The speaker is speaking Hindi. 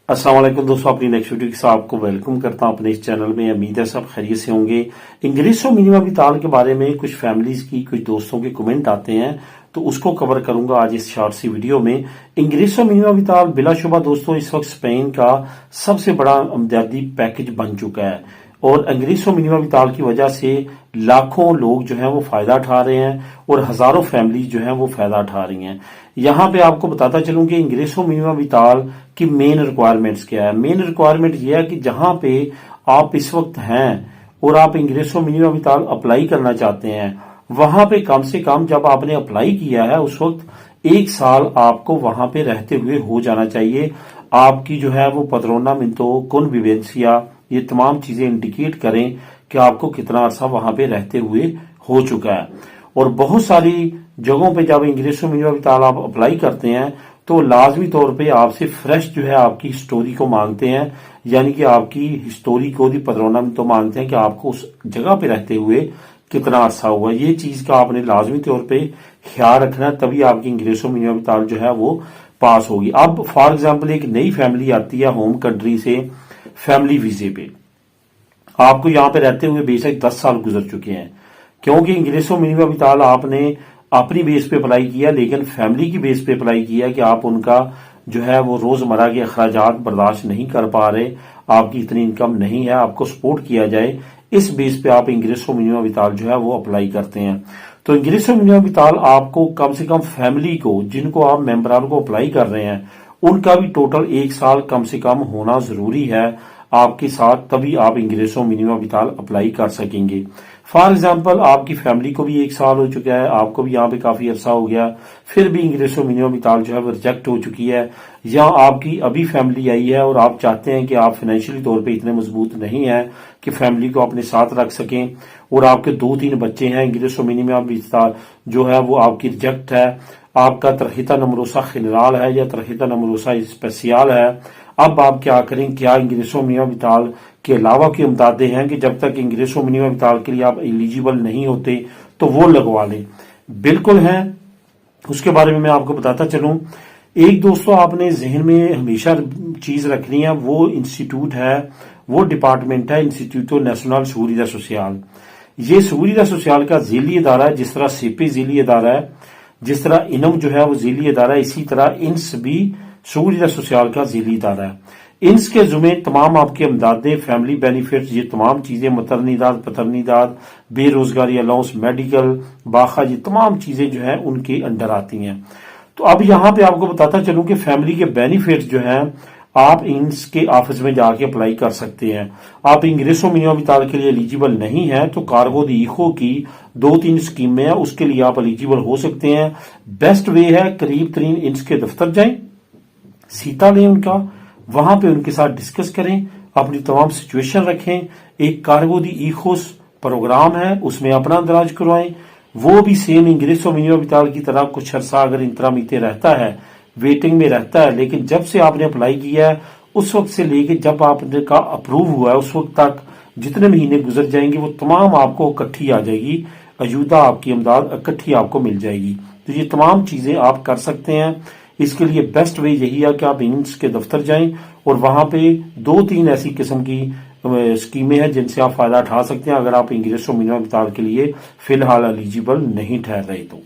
अस्सलाम वालेकुम दोस्तों, अपनी नेक्स्ट वीडियो के साथ आपको वेलकम करता हूं अपने इस चैनल में। उम्मीद है सब खैरियत से होंगे। इंग्रेसो मिनिमा विताल के बारे में कुछ फैमिलीज की, कुछ दोस्तों के कमेंट आते हैं, तो उसको कवर करूंगा आज इस शॉर्ट सी वीडियो में। इंग्रेसो मिनिमा विताल बिलाशुबा दोस्तों इस वक्त स्पेन का सबसे बड़ा अमदादी पैकेज बन चुका है और इंग्रेसो मिनिमा विताल की वजह से लाखों लोग जो हैं वो फायदा उठा रहे हैं और हजारों फैमिली जो हैं वो फायदा उठा रही हैं। यहाँ पे आपको बताता चलूं कि इंग्रेसो मिनिमा विताल की मेन रिक्वायरमेंट्स क्या है। मेन रिक्वायरमेंट ये है कि जहां पे आप इस वक्त हैं और आप इंग्रेसो मिनिमा विताल अप्लाई करना चाहते हैं, वहां पे कम से कम जब आपने अप्लाई किया है उस वक्त 1 साल आपको वहां पे रहते हुए हो जाना चाहिए। आपकी जो है वो पत्रोना मिंतो कुन विवेंसिया ये तमाम चीजें इंडिकेट करें कि आपको कितना अरसा वहां पे रहते हुए हो चुका है। और बहुत सारी जगहों पे जब इंग्रेसो मिनिमा विताल आप अप्लाई करते हैं तो लाजमी तौर पे आपसे फ्रेश जो है आपकी हिस्टोरी को मांगते हैं, यानी कि आपकी हिस्टोरी को भी पत्रोना में तो मांगते हैं कि आपको उस जगह पे रहते हुए कितना अरसा हुआ। ये चीज का आपने लाजमी तौर पे ख्याल रखना है, तभी आपकी इंग्रेसो मिनिमा विताल जो है वो पास होगी। अब फॉर एग्जाम्पल एक नई फैमिली आती है होम कंट्री से फैमिली वीजे पे, आपको यहाँ पे रहते हुए बेशक 10 साल गुजर चुके हैं, क्योंकि इंग्रेसो मिनिमा विताल आपने अपनी बेस पे अप्लाई किया लेकिन फैमिली की बेस पे अप्लाई किया कि आप उनका जो है वो रोजमर्रा के अखराजात बर्दाश्त नहीं कर पा रहे, आपकी इतनी इनकम नहीं है, आपको सपोर्ट किया जाए, इस बेस पे आप इंग्रेसो मिनिमा विताल जो है वो अप्लाई करते हैं। तो इंग्रेसो मिनिमा विताल आपको कम से कम फैमिली को, जिनको आप मेंबरान को अप्लाई कर रहे हैं, उनका भी टोटल 1 साल कम से कम होना जरूरी है आपके साथ, तभी आप इंग्रेसो मिनिमा विताल अप्लाई कर सकेंगे। फॉर एग्जाम्पल आपकी फैमिली को भी 1 साल हो चुका है, आपको भी यहाँ पे काफी अरसा हो गया, फिर भी इंग्रेसो मिनिमा विताल जो है वो रिजेक्ट हो चुकी है, या आपकी अभी फैमिली आई है और आप चाहते हैं कि आप फाइनेंशियली तौर पे इतने मजबूत नहीं है कि फैमिली को अपने साथ रख सकें और आपके 2-3 बच्चे हैं, इंग्रेसो मिनिमा विताल जो है वो आपकी रिजेक्ट है, आपका तरहीता नमरोसा खिनराल है या तरहीता नमरोसा स्पेसियल है। अब आप क्या करें, क्या इंग्रेसो मिनिमा विताल के अलावा की अमदादें हैं कि जब तक इंग्रेसो मिनिमा विताल के लिए आप एलिजिबल नहीं होते तो वो लगवा लें? बिल्कुल है, उसके बारे में मैं आपको बताता चलूं। एक दोस्तों आपने जहन में हमेशा चीज रखनी है, वो इंस्टीट्यूट है, वो डिपार्टमेंट है इंस्टीट्यूटो नेशनल seguridad सोशल। ये seguridad सोशल का झीली इदारा है, जिस तरह सीपी झीली इदारा है, जिस तरह इनम जो है वो झीली इदारा है, इसी तरह इंस भी seguridad सोशल का झीली इदारा है। इंस के जुमे तमाम आपके अमदादें, फैमिली बेनिफिट्स, ये तमाम चीजें, मतरनीदाद, पतरनीदाद, बेरोजगारी अलाउंस, मेडिकल, बाखा, ये तमाम चीजें जो है उनके अंडर आती हैं। तो अब यहाँ पे आपको बताता चलूं कि फैमिली के बेनिफिट्स जो हैं आप इंस के ऑफिस में जाके अप्लाई कर सकते हैं। आप इंग्रेसो मिनिमा विताल के लिए एलिजिबल नहीं है तो कार्गो दी इको की 2-3 स्कीमें हैं, उसके लिए आप एलिजिबल हो सकते हैं। बेस्ट वे है करीब तरीन इंस के दफ्तर जाएं, सीता लें उनका, वहां पे उनके साथ डिस्कस करें, अपनी तमाम सिचुएशन रखें। एक कार्गो दी इकोस प्रोग्राम है, उसमें अपना अंदराज करवाएं। वो भी सेम इंग्रेसो मिनिमा विताल की तरह कुछ अर्सा अगर इंतरामीते रहता है, वेटिंग में रहता है, लेकिन जब से आपने अप्लाई किया है उस वक्त से लेके जब आपने का अप्रूव हुआ है उस वक्त तक जितने महीने गुजर जाएंगे वो तमाम आपको इकट्ठी आ जाएगी, अजूदा आपकी इमदाद इकट्ठी आपको मिल जाएगी। तो ये तमाम चीजें आप कर सकते हैं। इसके लिए बेस्ट वे यही है कि आप इंस के दफ्तर जाएं और वहां पे 2-3 ऐसी किस्म की स्कीमें हैं जिनसे आप फायदा उठा सकते हैं अगर आप इंग्रेसो मिनिमा विताल के लिए फिलहाल एलिजिबल नहीं ठहर रहे तो।